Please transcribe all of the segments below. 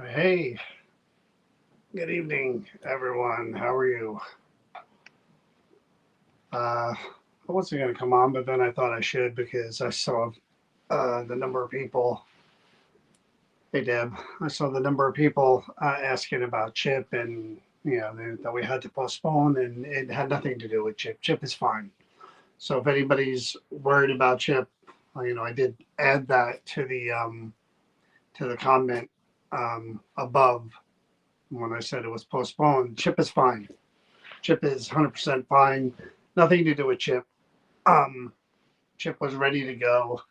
Hey, good evening, everyone. How are you? I wasn't going to come on, but then I thought I should because I saw the number of people. Hey, Deb. I saw the number of people asking about Chip and, that we had to postpone, and it had nothing to do with Chip. Chip is fine. So if anybody's worried about Chip, I did add that to the comment above when I said it was postponed. Chip is fine. Chip is 100% fine. Nothing to do with Chip. Um, Chip was ready to go.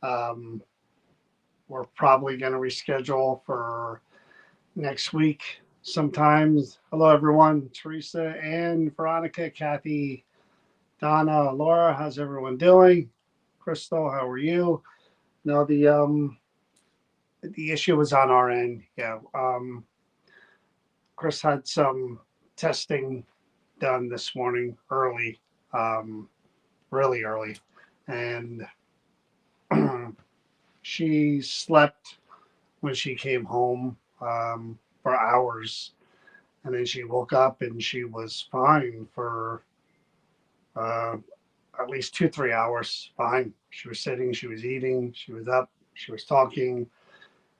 Um, we're probably going to reschedule for next week sometimes. Hello, everyone. Teresa, Ann, Veronica, Kathy, Donna, Laura. How's everyone doing? Crystal, how are you? No, the issue was on our end. Yeah. Chris had some testing done this morning early, um, really early, and she slept when she came home for hours, and then she woke up and she was fine for uh, at least 2 3 hours. Fine. She was sitting, she was eating, she was up, she was talking,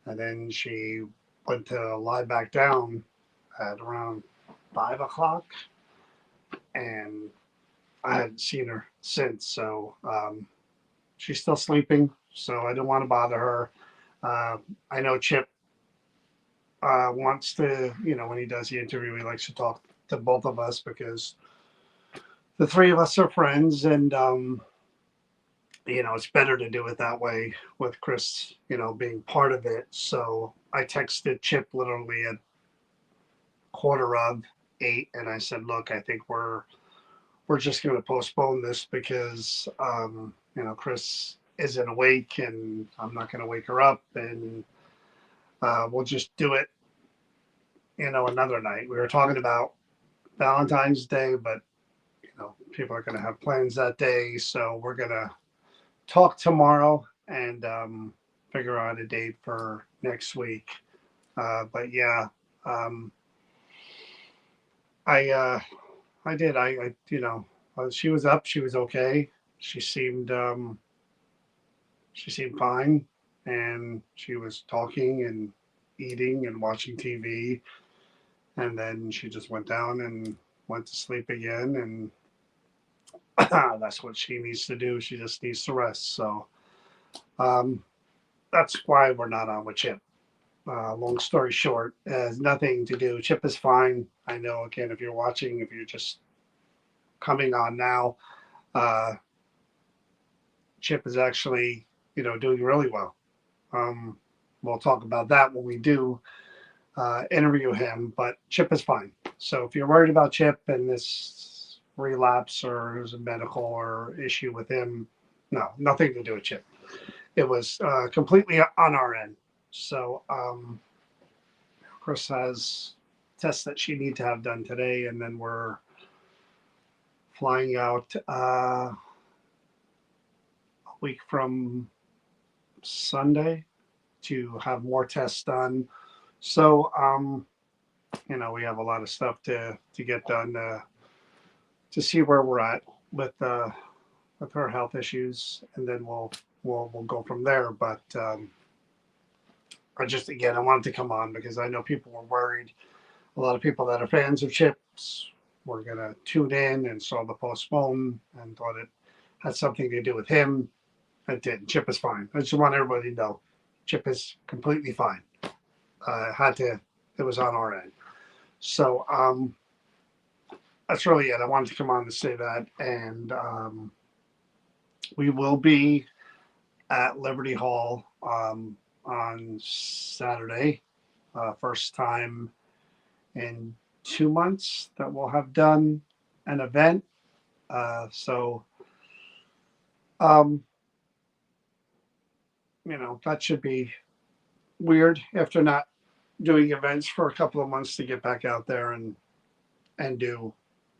and then she went to lie back down at around 5 o'clock, and I hadn't seen her since. So she's still sleeping, so I didn't want to bother her. Uh, I know Chip wants to, when he does the interview, he likes to talk to both of us because the three of us are friends, and it's better to do it that way with Chris, being part of it. So I texted Chip literally at 7:45, and I said, "Look, I think we're just going to postpone this because Chris isn't awake, and I'm not going to wake her up, and we'll just do it, another night." We were talking about Valentine's Day, but people are going to have plans that day, so we're going to talk tomorrow and figure out a date for next week. But yeah, um, I I did. She was up. She was okay. She seemed um, she seemed fine, and she was talking and eating and watching TV, and then she just went down and went to sleep again, and that's what she needs to do. She just needs to rest. So um, that's why we're not on with Chip. Long story short, it has nothing to do. Chip is fine. I know. Again, if you're watching, if you're just coming on now, uh, Chip is actually, doing really well. Um, we'll talk about that when we do interview him. But Chip is fine. So if you're worried about Chip and this relapse or there's a medical or issue with him, no, nothing to do with Chip. It was completely on our end. So Chris has tests that she needs to have done today, and then we're flying out a week from Sunday to have more tests done. So we have a lot of stuff to get done to see where we're at with with her health issues, and then we'll go from there. But I wanted to come on because I know people were worried. A lot of people that are fans of Chips were gonna tune in and saw the postpone and thought it had something to do with him. It didn't. Chip is fine. I just want everybody to know Chip is completely fine. Had to. It was on our end. So that's really it. I wanted to come on to say that, and we will be at Liberty Hall on Saturday. First time in 2 months that we'll have done an event. So, um, that should be weird after not doing events for a couple of months to get back out there and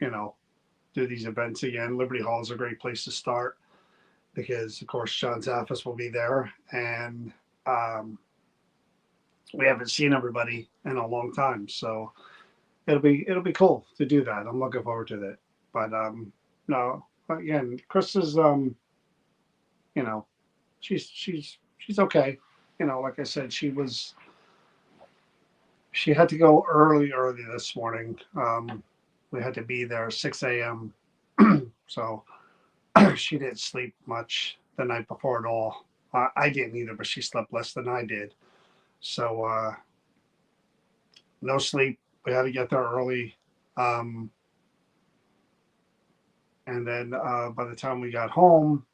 you know, do these events again. Liberty Hall is a great place to start because, of course, John Zaffis will be there, and um, we haven't seen everybody in a long time. So it'll be cool to do that. I'm looking forward to that. But no, again, Chris is you know, she's okay. Like I said, she had to go early this morning. We had to be there 6 a.m. So she didn't sleep much the night before at all. I didn't either, but she slept less than I did. So no sleep. We had to get there early. Um, and then by the time we got home,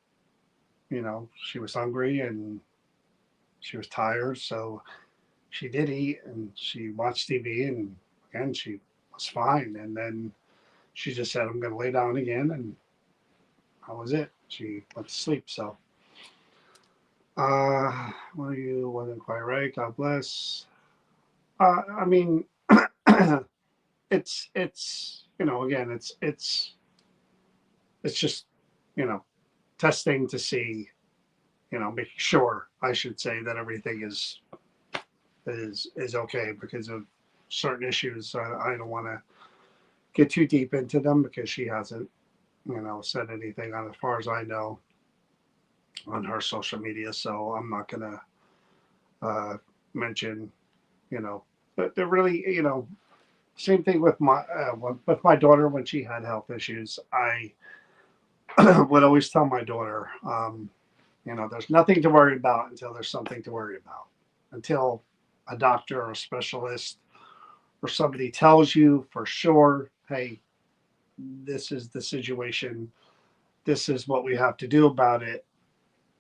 she was hungry and she was tired. So she did eat and she watched TV, and again, she was fine. And then she just said, I'm going to lay down again. And that was it. She went to sleep. So, well, you wasn't quite right. God bless. I mean, again, it's just, you know, testing to see, making sure, I should say, that everything is okay because of certain issues. I don't want to get too deep into them because she hasn't, said anything on, as far as I know, on her social media. So I'm not gonna mention, but they're really, same thing with my daughter when she had health issues. I would always tell my daughter, there's nothing to worry about until there's something to worry about. Until a doctor or a specialist or somebody tells you for sure, hey, this is the situation, this is what we have to do about it.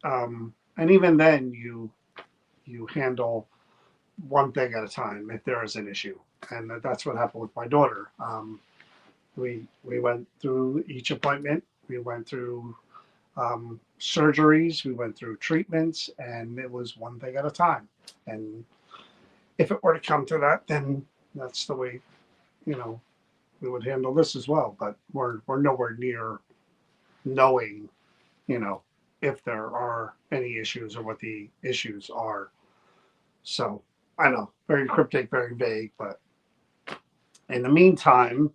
And even then, you handle one thing at a time if there is an issue, and that's what happened with my daughter. We went through each appointment. We went through surgeries. We went through treatments, and it was one thing at a time. And if it were to come to that, then that's the way we would handle this as well. But we're nowhere near knowing you know if there are any issues or what the issues are. So I know, very cryptic, very vague, but in the meantime,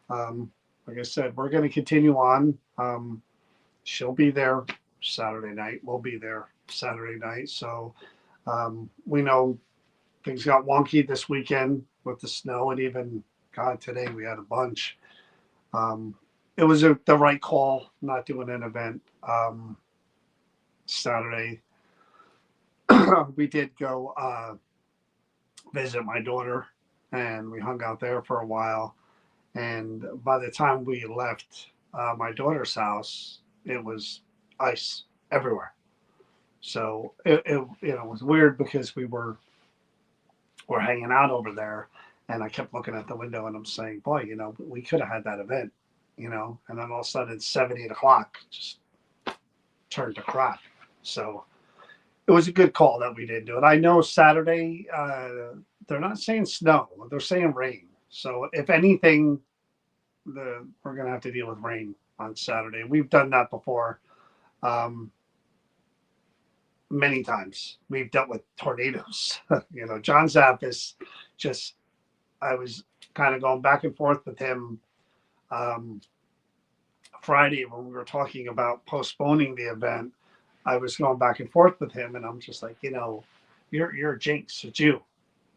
like I said, we're going to continue on. She'll be there Saturday night. We'll be there Saturday night. So we know things got wonky this weekend with the snow, and even God, today we had a bunch. Um, it was the right call not doing an event Saturday. We did go visit my daughter, and we hung out there for a while. And by the time we left my daughter's house, it was ice everywhere. So it was weird because we're hanging out over there, and I kept looking at the window and I'm saying, boy, we could have had that event, and then all of a sudden 7, 8 o'clock just turned to crap. So it was a good call that we didn't do it. I know Saturday, they're not saying snow, they're saying rain. So if anything, we're going to have to deal with rain on Saturday. We've done that before. Um, Many times we've dealt with tornadoes. John Zappis, just, I was kind of going back and forth with him um, Friday when we were talking about postponing the event. I was going back and forth with him, and I'm just like, you're a jinx. It's you.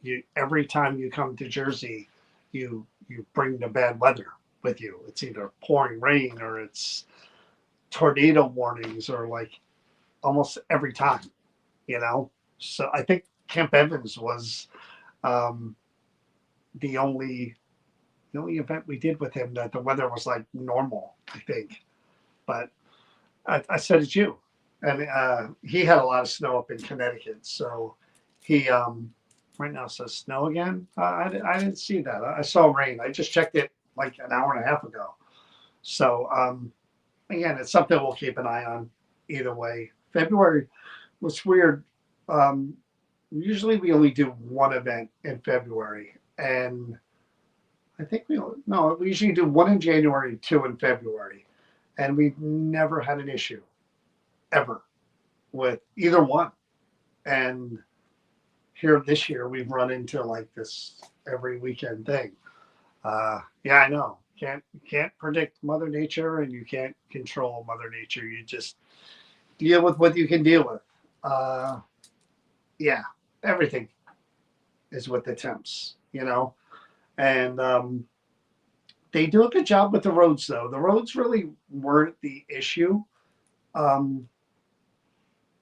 You every time you come to Jersey, you bring the bad weather with you. It's either pouring rain or it's tornado warnings, or like almost every time. you know. So I think Camp Evans was um, the only event we did with him that the weather was like normal. I think, but I said it's you, and he had a lot of snow up in Connecticut, so he right now says snow again. I didn't see that. I saw rain. I just checked it like an hour and a half ago. So again, it's something we'll keep an eye on. Either way, February was weird. Um, Usually we only do one event in February, and I think we usually do one in January, two in February, and we've never had an issue ever with either one. And here this year we've run into like this every weekend thing. Yeah, I know. Can't predict Mother Nature, and you can't control Mother Nature. You just deal with what you can deal with. Uh, yeah, everything is with the temps, and they do a good job with the roads, though. The roads really weren't the issue. Um,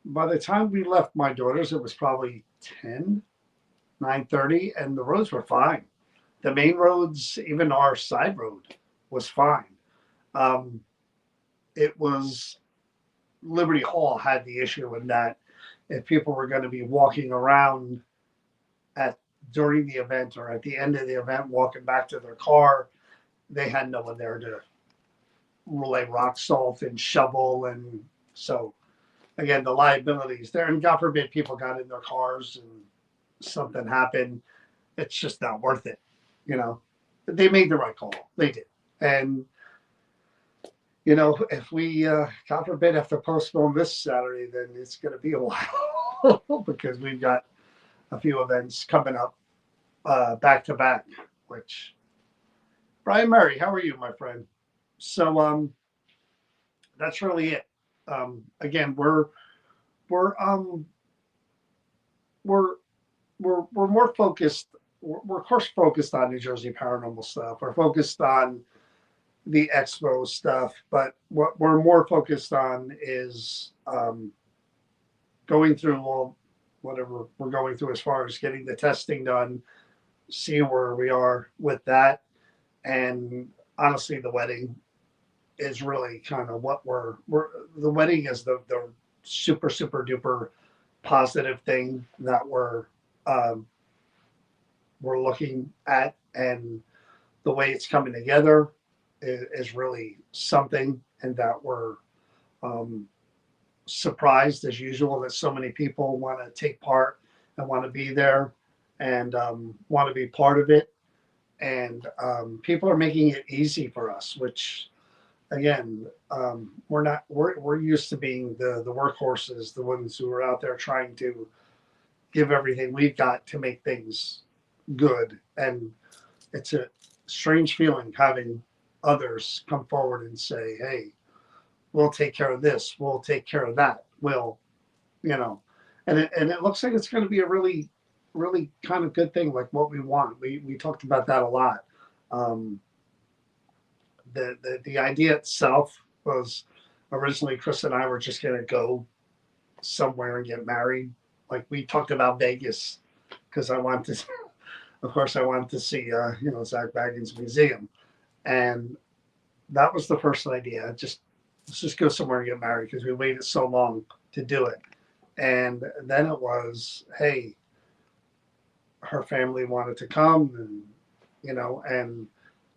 by the time we left my daughter's, it was probably 10, 9:30, and the roads were fine. The main roads, even our side road, was fine. Um, it was Liberty Hall had the issue in that if people were going to be walking around at during the event or at the end of the event, walking back to their car, they had no one there to lay rock salt and shovel, and so again the liabilities there. And God forbid people got in their cars and something happened. It's just not worth it, you know. They made the right call. They did, and if we, God forbid, have to postpone this Saturday, then it's going to be a while because we've got a few events coming up back to back. Which, Brian Murray, how are you, my friend? So, that's really it. Again, we're um we're we're more focused. We're of course focused on New Jersey paranormal stuff. We're focused on the expo stuff, but what we're more focused on is going through all whatever we're going through as far as getting the testing done, seeing where we are with that, and honestly, the wedding is really kind of what we're the wedding is the super duper positive thing that um, we're looking at, and the way it's coming together is really something, and that we're um, surprised as usual that so many people want to take part and want to be there and want to be part of it, and people are making it easy for us, which again, we're used to being the workhorses, the ones who are out there trying to give everything we've got to make things good. And it's a strange feeling having others come forward and say, hey, we'll take care of this, we'll take care of that, you know and it looks like it's going to be a really kind of good thing, like what we want. We talked about that a lot. um, the idea itself was originally Chris and I were just going to go somewhere and get married. Like we talked about Vegas because I wanted to, of course, I wanted to see, Zach Bagans Museum. And that was the first idea. Just let's just go somewhere and get married because we waited so long to do it. And then it was, hey, her family wanted to come, and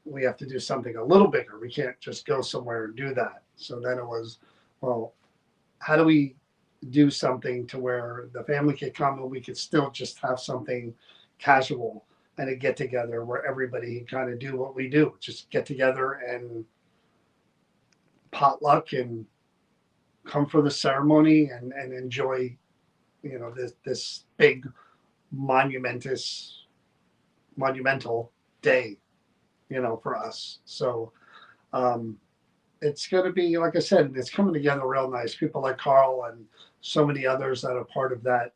we have to do something a little bigger. We can't just go somewhere and do that. So then it was, well, how do we do something to where the family could come and we could still just have something casual and a get together where everybody can kind of do what we do, just get together and potluck and come for the ceremony and enjoy, this big monumental day, for us. So um, it's going to be, like I said, it's coming together real nice. People like Carl and so many others that are part of that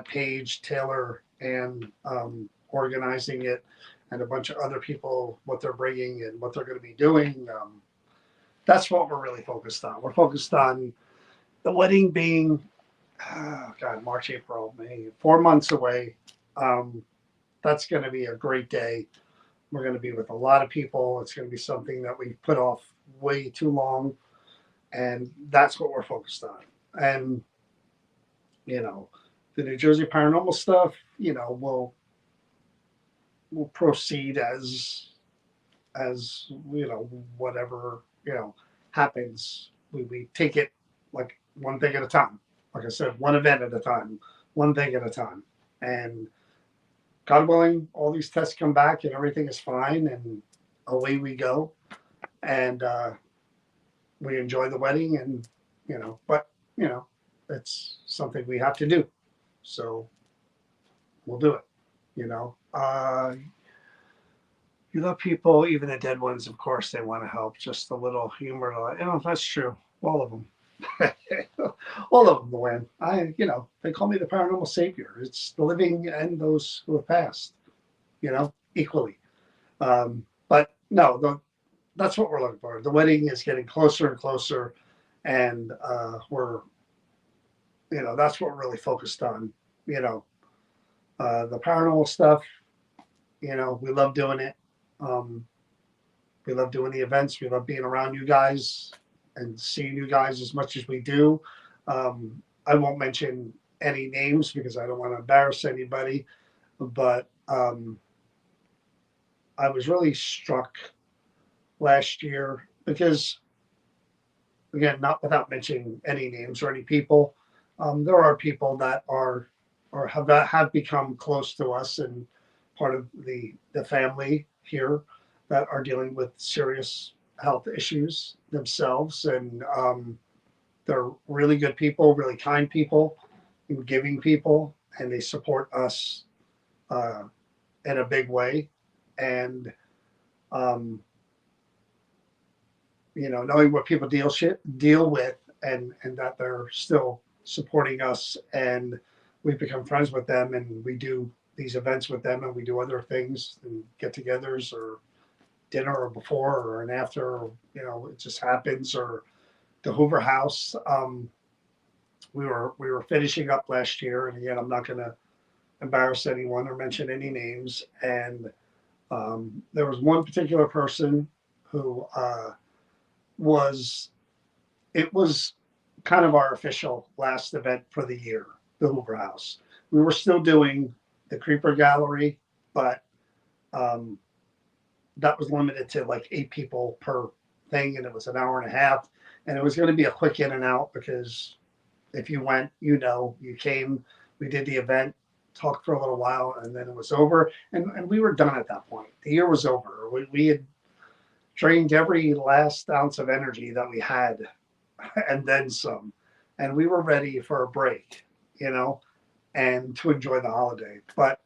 page, Taylor, and organizing it, and a bunch of other people, what they're bringing and what they're going to be doing. That's what we're really focused on. We're focused on the wedding being, oh God, March, April, May, 4 months away. Um, that's going to be a great day. We're going to be with a lot of people. It's going to be something that we put off way too long, and that's what we're focused on. And the New Jersey paranormal stuff, we'll proceed as whatever happens. We take it like one thing at a time. Like I said, one event at a time, one thing at a time, and God willing, all these tests come back and everything is fine, and away we go. And we enjoy the wedding, and but it's something we have to do. So we'll do it. You love people, even the dead ones. Of course, they want to help. Just a little humor. That's true. All of them. All of them, Luann. They call me the paranormal savior. It's the living and those who have passed. Equally. But no, that's what we're looking for. The wedding is getting closer and closer, and that's what we're really focused on. You know, the paranormal stuff. We love doing it. Um, we love doing the events. We love being around you guys and seeing you guys as much as we do. I won't mention any names because I don't want to embarrass anybody, but I was really struck last year because, again, not without mentioning any names or any people, there are people that are or have become close to us and part of the family here that are dealing with serious health issues themselves, and they're really good people, really kind people, and giving people, and they support us uh, in a big way. And um, knowing what people deal with, and that they're still supporting us, and we've become friends with them, and we do these events with them, and we do other things and get-togethers or dinner or before or an after, or, it just happens, or the Hoover House. We were finishing up last year, and again, I'm not going to embarrass anyone or mention any names. And there was one particular person who was it was kind of our official last event for the year, the Hoover House. We were still doing the Creeper Gallery, but um, that was limited to like 8 people per thing, and it was an hour and a half, and it was going to be a quick in and out because if you went, you came, we did the event, talked for a little while, and then it was over, and we were done at that point. The year was over. We had drained every last ounce of energy that we had, and then some, and we were ready for a break, and to enjoy the holiday. But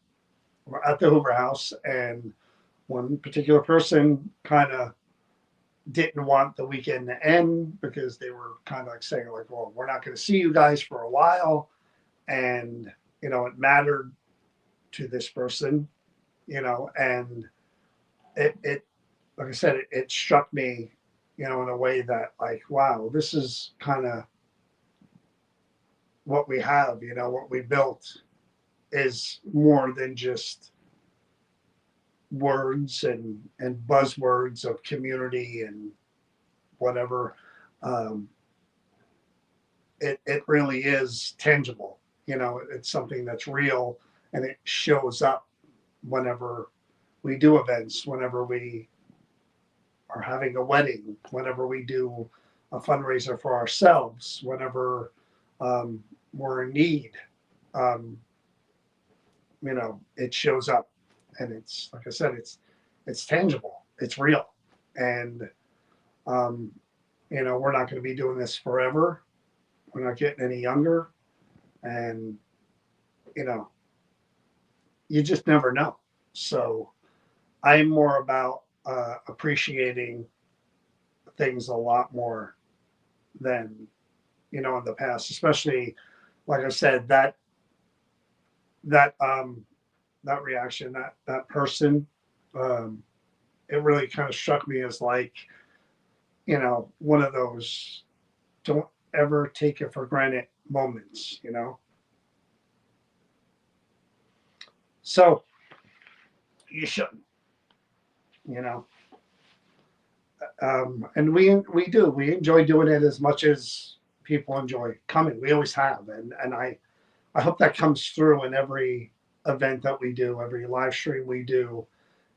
we're at the Hoover House, and one particular person kind of didn't want the weekend to end because they were kind of like saying like, well, we're not going to see you guys for a while, and it mattered to this person, and it like I said, it struck me, in a way that like, wow, this is kind of what we have, what we built is more than just words and buzzwords of community and whatever. Um, it really is tangible. It's something that's real, and it shows up whenever we do events, whenever we are having a wedding, whenever we do a fundraiser for ourselves, whenever we're in need. Um, it shows up, and it's like I said, it's tangible, it's real, and um, we're not going to be doing this forever. We're not getting any younger, and you know, you just never know. So I'm more about appreciating things a lot more than in the past, especially like I said, that that reaction, that person, um, it really kind of struck me as like one of those don't ever take it for granted moments. So you shouldn't, you know. And we enjoy doing it as much as people enjoy coming. We always have, and I hope that comes through in every event that we do, every live stream we do,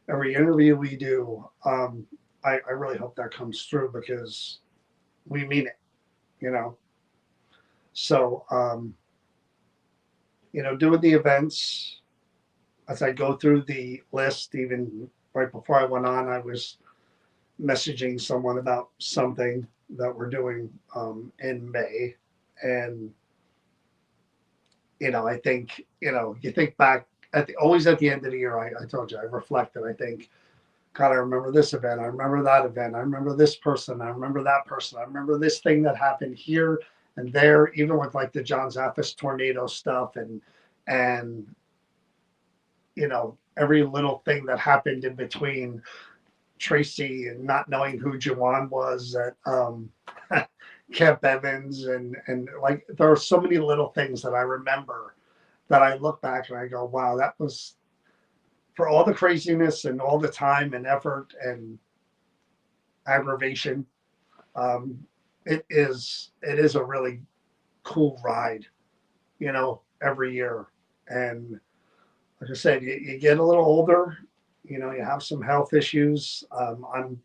every interview we do. I really hope that comes through, because we mean it. So doing the events, as I go through the list, even right before I went on, I was messaging someone about something that we're doing in May. And I think you think back always at the end of the year, I told you, I reflected. I think, God, I remember this event. I remember that event. I remember this person. I remember that person. I remember this thing that happened here and there, even with like the John Zaffis tornado stuff and every little thing that happened in between Tracy and not knowing who Jawan was at Camp Evans and like there are so many little things that I remember that I look back and I go, wow, that was for all the craziness and all the time and effort and aggravation. Um, it is a really cool ride, every year. And like I said, you get a little older, you have some health issues. I'm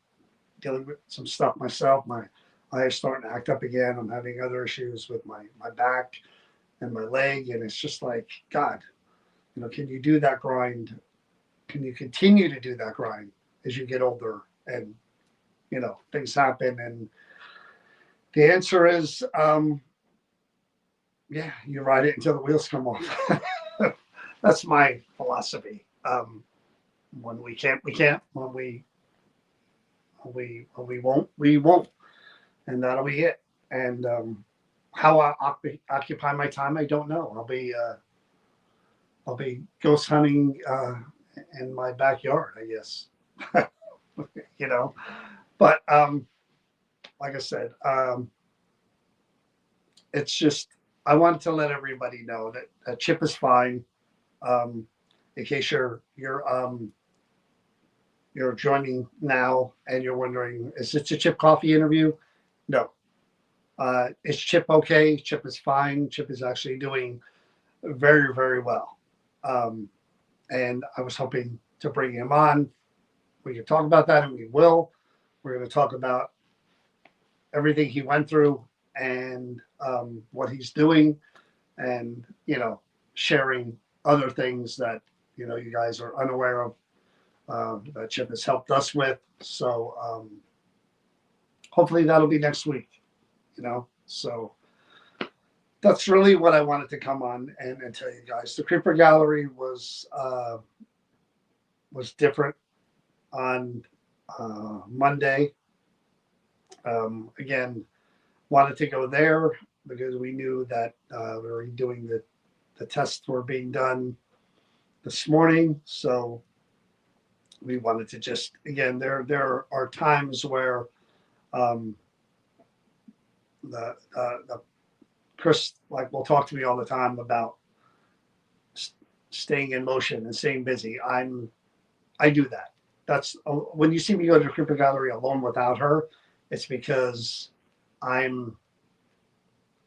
dealing with some stuff myself. My eye is starting to act up again. I'm having other issues with my back and my leg. And it's just like, God, can you do that grind? Can you continue to do that grind as you get older and, things happen? And the answer is, yeah, you ride it until the wheels come off. That's my philosophy. When we can't, we can't. When we won't, we won't, and that'll be it. And how I occupy my time, I don't know. I'll be ghost hunting in my backyard, I guess. you know, but like I said, it's just I wanted to let everybody know that Chip is fine. Um, in case you're joining now and you're wondering, is this a Chip Coffee interview? No. Is Chip okay? Chip is fine. Chip is actually doing very, very well. Um, and I was hoping to bring him on. We can talk about that, and we will. We're going to talk about everything he went through and what he's doing, and sharing other things that you guys are unaware of that Chip has helped us with. So hopefully that'll be next week. So that's really what I wanted to come on and tell you guys. The Creeper Gallery was different on Monday. Again, wanted to go there because we knew that we were doing the tests were being done this morning. So we wanted to just, again, there are times where the Chris will talk to me all the time about staying in motion and staying busy. I do that. That's when you see me go to the Creeper Gallery alone without her, it's because I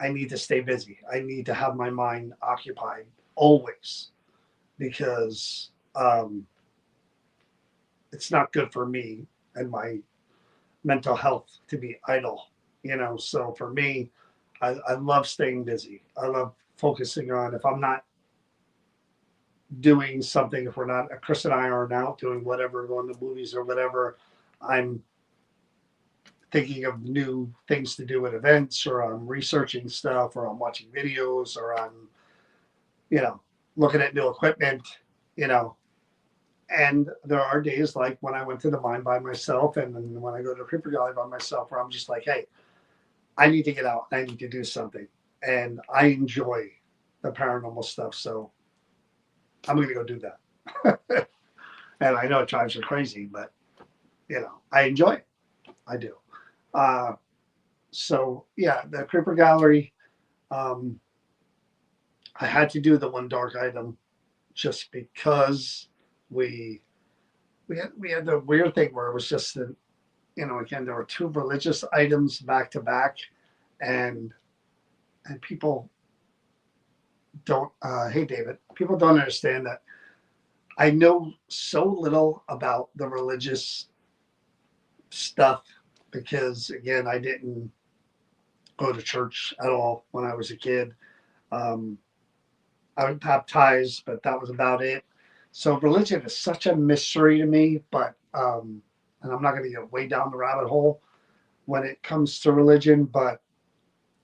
need to stay busy. I need to have my mind occupied always because it's not good for me and my mental health to be idle. So for me, I love staying busy. I love focusing on if I'm not doing something, if we're not, Chris and I are out doing whatever, going to movies or whatever, I'm thinking of new things to do at events, or I'm researching stuff, or I'm watching videos, or I'm, looking at new equipment, and there are days like when I went to the mine by myself and then when I go to the Creeper Gallery by myself where I'm just like, hey, I need to get out. I need to do something. And I enjoy the paranormal stuff. So I'm going to go do that. And I know it drives you crazy, but, I enjoy it. I do. So, yeah, the Creeper Gallery, I had to do the one dark item just because we had the weird thing where it was just that, again, there were two religious items back to back, and people don't. Hey, David, people don't understand that I know so little about the religious stuff because, again, I didn't go to church at all when I was a kid. I was baptized, but that was about it. So religion is such a mystery to me, but and I'm not going to get way down the rabbit hole when it comes to religion, but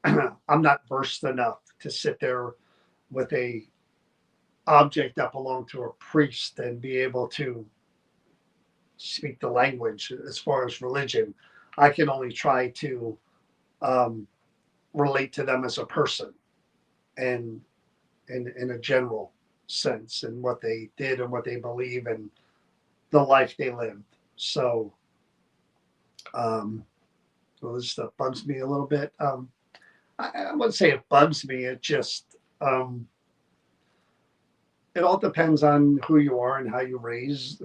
I'm not versed enough to sit there with a object that belonged to a priest and be able to speak the language as far as religion. I can only try to um, relate to them as a person and in a general sense and what they did and what they believe and the life they lived. So, um, so this stuff bugs me a little bit. I wouldn't say it bugs me. It just it all depends on who you are and how you were raised,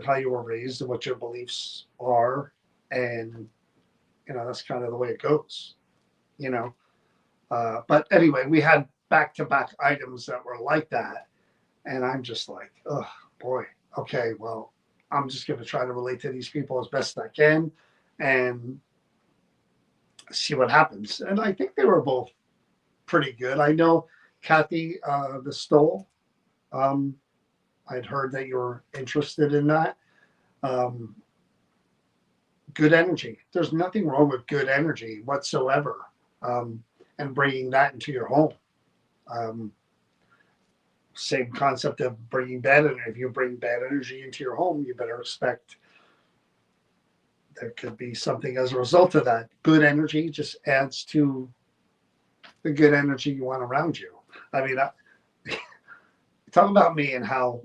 and what your beliefs are, and that's kind of the way it goes. You know, but anyway, we had back to back items that were like that, and I'm just like, oh boy, okay, well, I'm just going to try to relate to these people as best I can, and see what happens. And I think they were both pretty good. I know Kathy, the Stoll. Um, I'd heard that you were interested in that. Um, Good energy. There's nothing wrong with good energy whatsoever, and bringing that into your home. Um, Same concept of bringing bad energy. If you bring bad energy into your home, you better expect there could be something as a result of that. Good energy just adds to the good energy you want around you. I mean, talk about me and how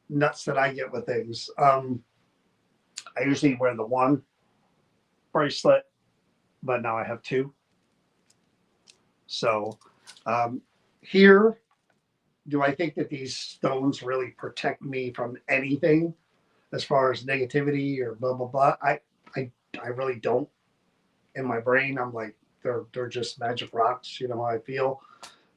nuts that I get with things. I usually wear the one bracelet, but now I have two. So um, here, do I think that these stones really protect me from anything as far as negativity or blah blah blah? I really don't. In my brain, I'm like they're just magic rocks. You know how I feel,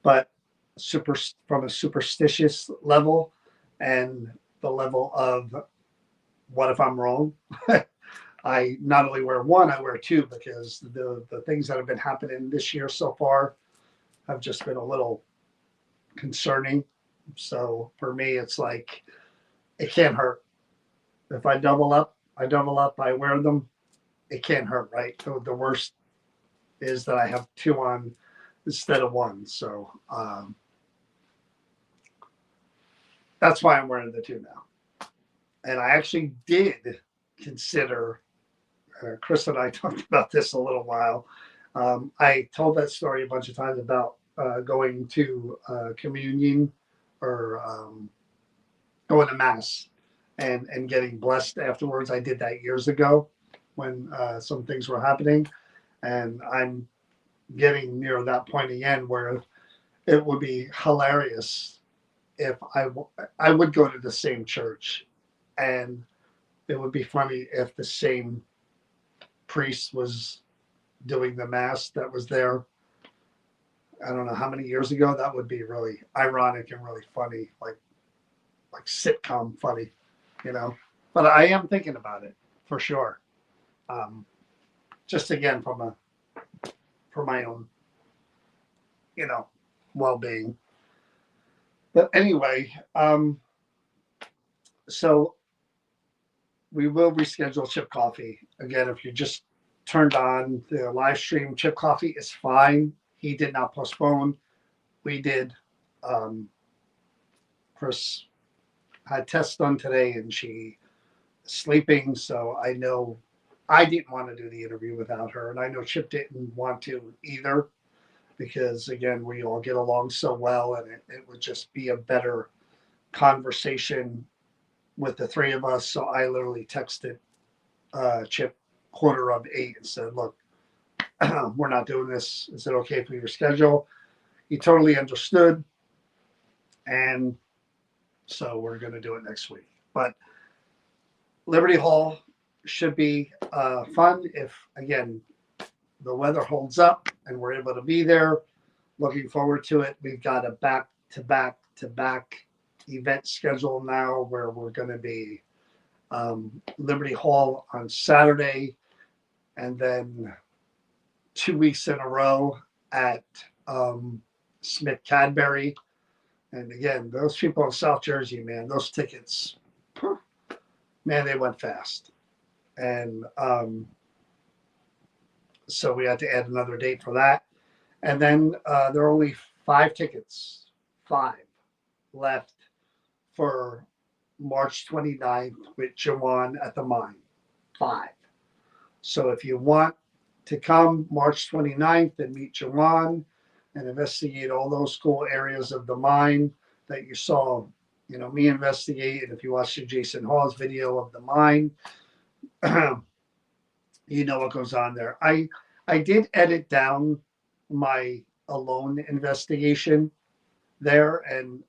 but super from a superstitious level and the level of what if I'm wrong? I not only wear one, I wear two because the things that have been happening this year so far have just been a little concerning. So for me, it's like it can't hurt. If I double up, I double up. I wear them. It can't hurt, right? The worst is that I have two on instead of one. So that's why I'm wearing the two now. And I actually did consider. Chris and I talked about this a little while. I told that story a bunch of times about going to communion or going to mass and getting blessed afterwards. I did that years ago when some things were happening, and I'm getting near that point again where it would be hilarious if I would go to the same church, and it would be funny if the same priest was doing the mass that was there. I don't know how many years ago. That would be really ironic and really funny, like sitcom funny, you know. But I am thinking about it for sure. Um, just again for my own, you know, well being. But anyway, so we will reschedule Chip Coffee again. If you just turned on the live stream, Chip Coffee is fine. He did not postpone. We did. Chris had tests done today, and she is sleeping. So I know I didn't want to do the interview without her, and I know Chip didn't want to either because again we all get along so well, and it would just be a better conversation with the three of us. So I literally texted Chip 7:45 and said, "Look, we're not doing this. Is it okay if we reschedule?" He totally understood, and so we're going to do it next week. But Liberty Hall should be fun if, again, the weather holds up and we're able to be there. Looking forward to it. We've got a back-to-back event schedule now where we're going to be Liberty Hall on Saturday, and then 2 weeks in a row at Smith Cadbury. And again, those people in South Jersey, man, those tickets, man, they went fast. And so we had to add another date for that. And then there are only 5 tickets 5 left for March 29th with Jawan at the mine. 5. So if you want to come March 29th and meet Jawan and investigate all those cool areas of the mine that you saw, me investigate, and if you watch the Jason Hawes video of the mine, you know what goes on there. I did edit down my alone investigation there, and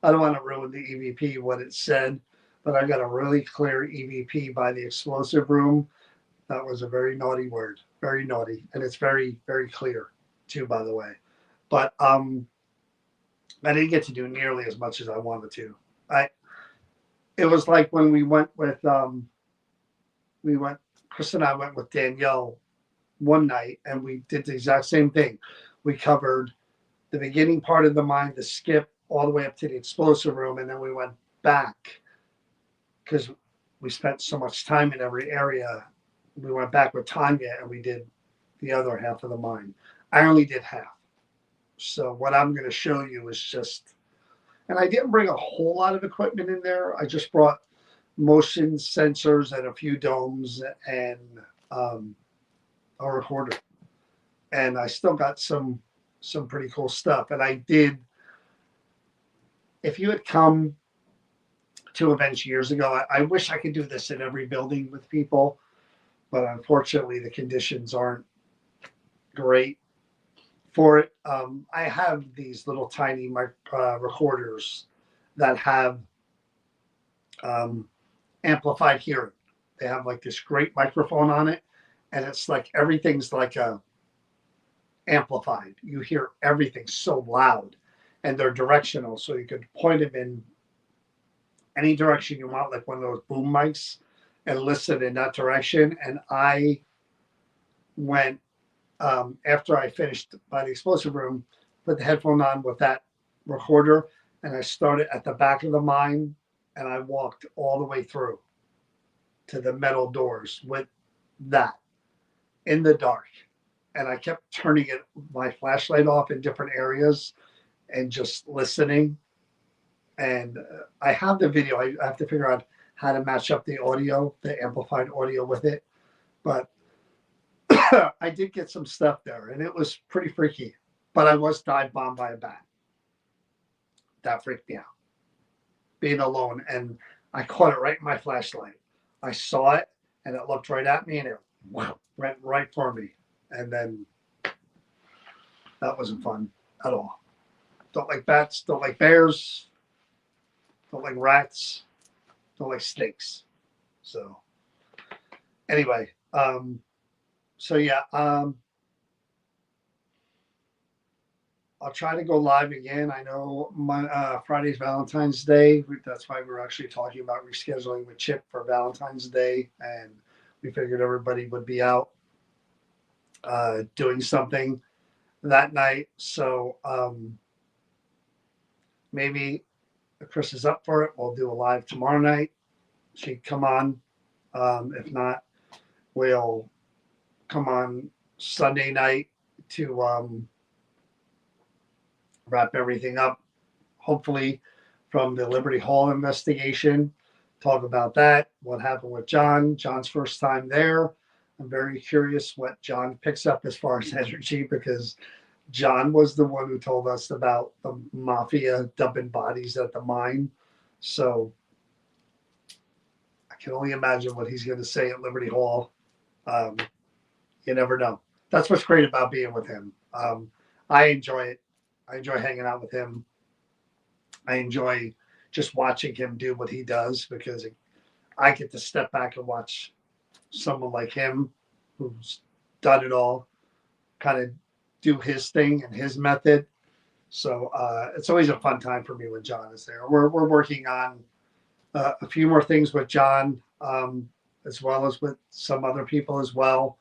I don't want to ruin the EVP what it said, but I got a really clear EVP by the explosive room. That was a very naughty word, very naughty, and it's very, very clear too, by the way. But I didn't get to do nearly as much as I wanted to. It was like when we went with Chris and I went with Danielle one night, and we did the exact same thing. We covered the beginning part of the mine, the skip, all the way up to the explosive room, and then we went back because we spent so much time in every area. We went back with Tanya, and we did the other half of the mine. I only did half. So what I'm going to show you is just, and I didn't bring a whole lot of equipment in there. I just brought motion sensors and a few domes and a recorder. And I still got some pretty cool stuff. And I did, if you had come to events years ago, I wish I could do this in every building with people, but unfortunately the conditions aren't great for it. I have these little tiny recorders that have amplified hearing. They have like this great microphone on it, and it's like everything's like amplified. You hear everything so loud, and they're directional, so you could point them in any direction you want, like one of those boom mics, and listen in that direction. And I went after I finished by the explosive room, put the headphone on with that recorder, and I started at the back of the mine, and I walked all the way through to the metal doors with that in the dark. And I kept turning my flashlight off in different areas and just listening. And I have the video. I have to figure out how to match up the audio, the amplified audio with it. But I did get some stuff there, and it was pretty freaky. But I was dive bombed by a bat. That freaked me out. Being alone, and I caught it right in my flashlight. I saw it, and it looked right at me, and it went right for me. And then that wasn't fun at all. Don't like bats. Don't like bears. Don't like rats. Don't like snakes. So anyway, so yeah, I'll try to go live again. I know my Friday's Valentine's Day. That's why we're actually talking about rescheduling with Chip for Valentine's Day, and we figured everybody would be out doing something that night. So maybe if Chris is up for it, we'll do a live tomorrow night. She'd come on. If not, we'll come on Sunday night to wrap everything up, hopefully from the Liberty Hall investigation, talk about that, what happened with John's first time there. I'm very curious what John picks up as far as energy, because John was the one who told us about the mafia dumping bodies at the mine. So I can only imagine what he's going to say at Liberty Hall. You never know. That's what's great about being with him. I enjoy it. I enjoy hanging out with him. I enjoy just watching him do what he does, because I get to step back and watch someone like him who's done it all kind of do his thing and his method. So it's always a fun time for me when John is there. We're working on a few more things with John, as well as with some other people as well.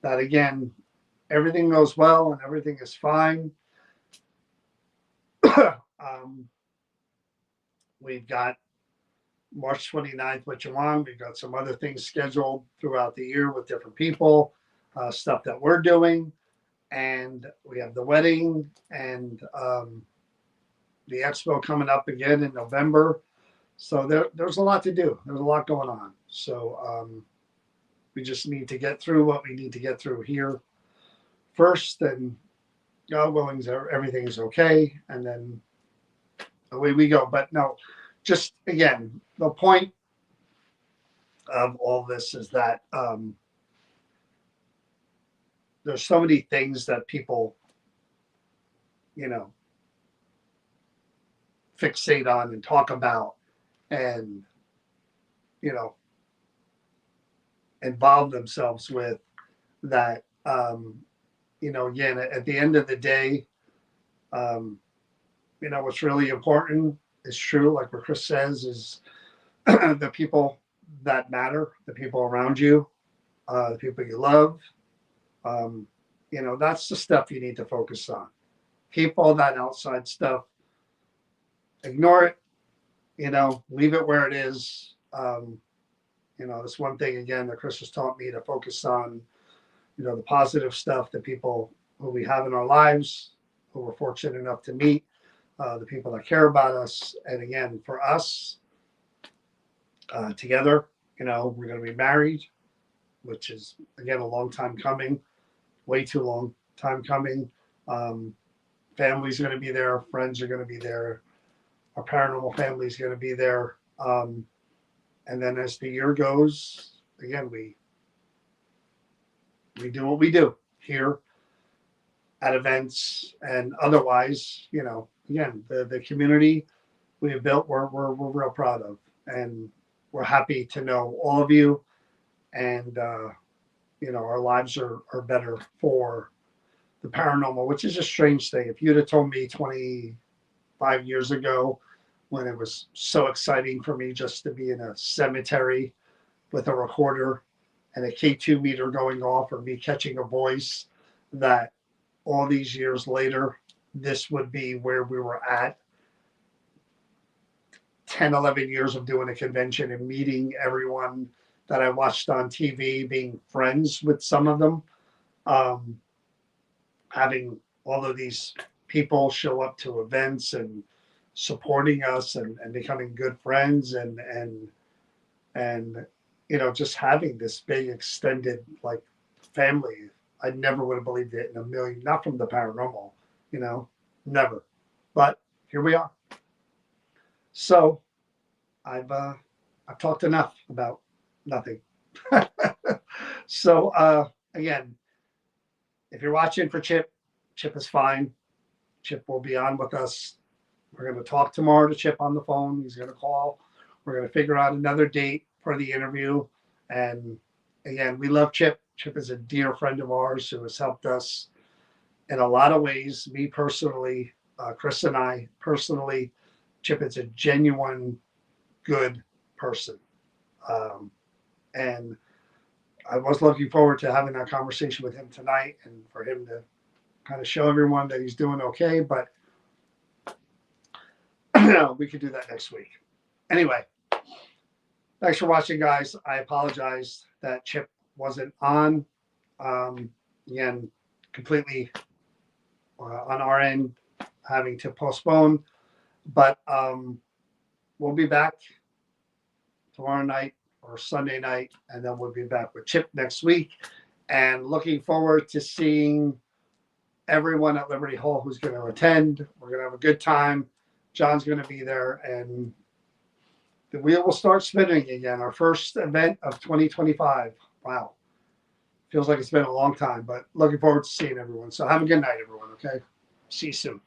That again, everything goes well and everything is fine. We've got March 29th with Jawan. We've got some other things scheduled throughout the year with different people, stuff that we're doing. And we have the wedding, and the expo coming up again in November. So there's a lot to do. There's a lot going on. So we just need to get through what we need to get through here first, and God willing, everything's okay, and then away we go. But no, just again, the point of all this is that there's so many things that people, you know, fixate on and talk about, and you know, involve themselves with that. You know, again, at the end of the day, you know, what's really important is true, like what Chris says, is the people that matter, the people around you, the people you love. You know, that's the stuff you need to focus on. Keep all that outside stuff, ignore it, you know, leave it where it is. You know, that's one thing, again, that Chris has taught me to focus on, you know, the positive stuff, the people who we have in our lives, who we're fortunate enough to meet, the people that care about us. And again, for us, together, you know, we're going to be married, which is, again, a long time coming, way too long time coming. Family's going to be there, friends are going to be there, our paranormal family is going to be there. And then as the year goes, again, we do what we do here at events and otherwise. You know, again, the community we have built, we're real proud of, and we're happy to know all of you. And you know, our lives are better for the paranormal, which is a strange thing. If you'd have told me 25 years ago, when it was so exciting for me just to be in a cemetery with a recorder and a K2 meter going off, or me catching a voice, that all these years later, this would be where we were at. 10, 11 years of doing a convention and meeting everyone that I watched on TV, being friends with some of them, having all of these people show up to events and supporting us, and becoming good friends, and you know, just having this big extended like family. I never would have believed it in a million, not from the paranormal, you know, never. But here we are. So I've talked enough about nothing. So again, if you're watching for Chip, Chip is fine. Chip will be on with us. We're going to talk tomorrow to Chip on the phone. He's going to call. We're going to figure out another date for the interview. And again, we love Chip. Chip is a dear friend of ours who has helped us in a lot of ways. Me personally, Chris and I personally. Chip is a genuine good person. And I was looking forward to having that conversation with him tonight, and for him to kind of show everyone that he's doing okay. But we could do that next week. Anyway, thanks for watching, guys. I apologize that Chip wasn't on. Again, completely on our end, having to postpone. But we'll be back tomorrow night or Sunday night, and then we'll be back with Chip next week. And looking forward to seeing everyone at Liberty Hall who's going to attend. We're going to have a good time. John's going to be there, and the wheel will start spinning again. Our first event of 2025. Wow. Feels like it's been a long time, but looking forward to seeing everyone. So have a good night, everyone, okay? See you soon.